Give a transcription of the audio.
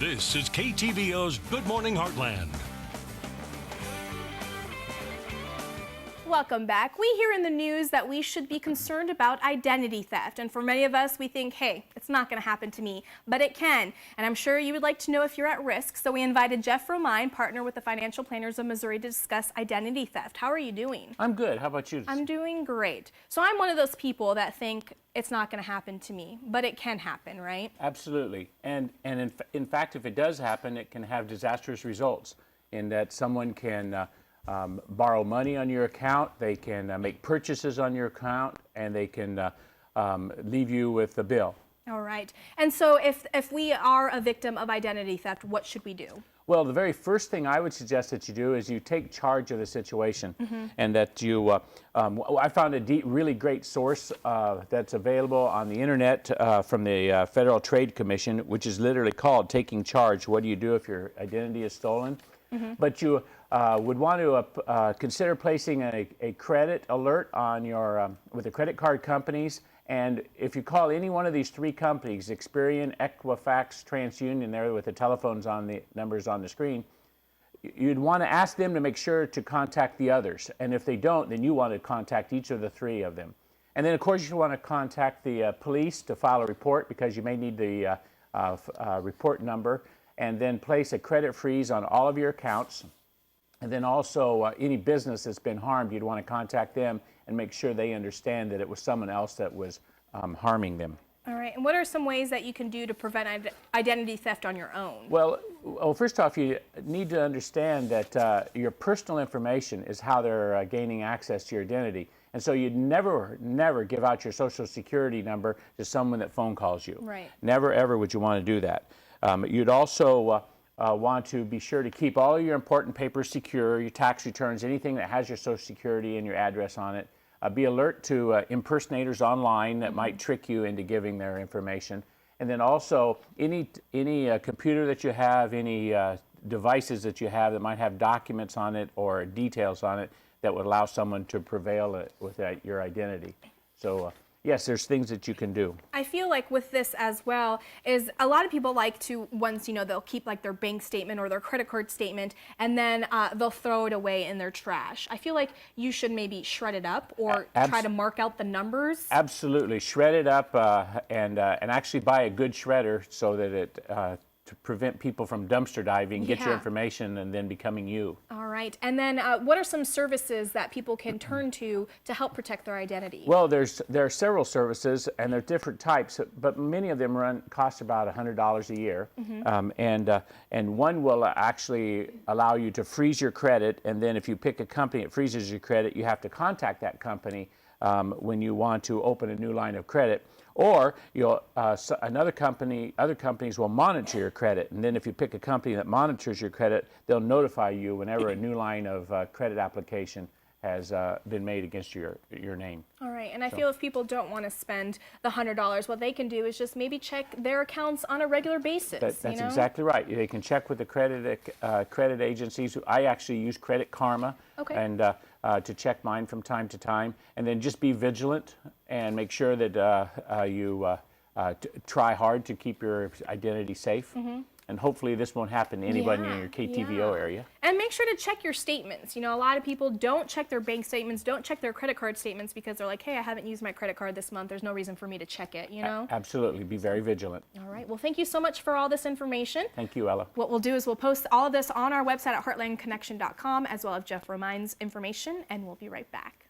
This is KTVO's Good Morning Heartland. Welcome back. We hear in the news that we should be concerned about identity theft. And for many of us, we think, hey, it's not going to happen to me, but it can. And I'm sure you would like to know if you're at risk. So we invited Jeff Romine, partner with the Financial Planners of Missouri, to discuss identity theft. How are you doing? I'm good. How about you? I'm doing great. So I'm one of those people that think it's not going to happen to me, but it can happen, right? Absolutely. And in fact, if it does happen, it can have disastrous results in that someone can borrow money on your account, they can make purchases on your account, and they can leave you with a bill. All right. And so if we are a victim of identity theft, what should we do? Well, the very first thing I would suggest that you do is you take charge of the situation, and that you, I found a really great source that's available on the internet from the Federal Trade Commission, which is literally called Taking Charge. What do you do if your identity is stolen? But you would want to consider placing a credit alert on your with the credit card companies. And if you call any one of these three companies, Experian, Equifax, TransUnion, there with the telephones on the numbers on the screen, you'd want to ask them to make sure to contact the others. And if they don't, then you want to contact each of the three of them. And then, of course, you want to contact the police to file a report, because you may need the report number, and then place a credit freeze on all of your accounts. And then also any business that's been harmed, you'd want to contact them and make sure they understand that it was someone else that was harming them. All right. And what are some ways that you can do to prevent identity theft on your own? Well, first off, you need to understand that your personal information is how they're gaining access to your identity. And so you'd never give out your Social Security number to someone that phone calls you. Right. Never, ever would you want to do that. You'd also want to be sure to keep all your important papers secure, your tax returns, anything that has your Social Security and your address on it. Be alert to impersonators online that might trick you into giving their information. And then also any computer that you have, any devices that you have that might have documents on it or details on it that would allow someone to prevail with your identity. So yes, there's things that you can do. I feel like with this as well is a lot of people like to, once, they'll keep like their bank statement or their credit card statement, and then they'll throw it away in their trash. I feel like you should maybe shred it up or try to mark out the numbers. Absolutely. Shred it up and actually buy a good shredder so that it to prevent people from dumpster diving, get your information, and then becoming you. All right. And then what are some services that people can turn to help protect their identity? Well, there are several services, and they're different types, but many of them cost about $100 a year. And one will actually allow you to freeze your credit, and then if you pick a company that freezes your credit, you have to contact that company when you want to open a new line of credit. Or other companies will monitor your credit, and then if you pick a company that monitors your credit, they'll notify you whenever a new line of credit application has been made against your name. All right, and I feel if people don't want to spend the $100, what they can do is just maybe check their accounts on a regular basis. That's exactly right. They can check with the credit agencies. I actually use Credit Karma, and to check mine from time to time, and then just be vigilant and make sure that you try hard to keep your identity safe. And hopefully this won't happen to anybody in your KTVO area. And make sure to check your statements. A lot of people don't check their bank statements, don't check their credit card statements because they're like, hey, I haven't used my credit card this month. There's no reason for me to check it, Absolutely. Be very vigilant. All right. Well, thank you so much for all this information. Thank you, Ella. What we'll do is we'll post all of this on our website at heartlandconnection.com, as well as Jeff Romine's information, and we'll be right back.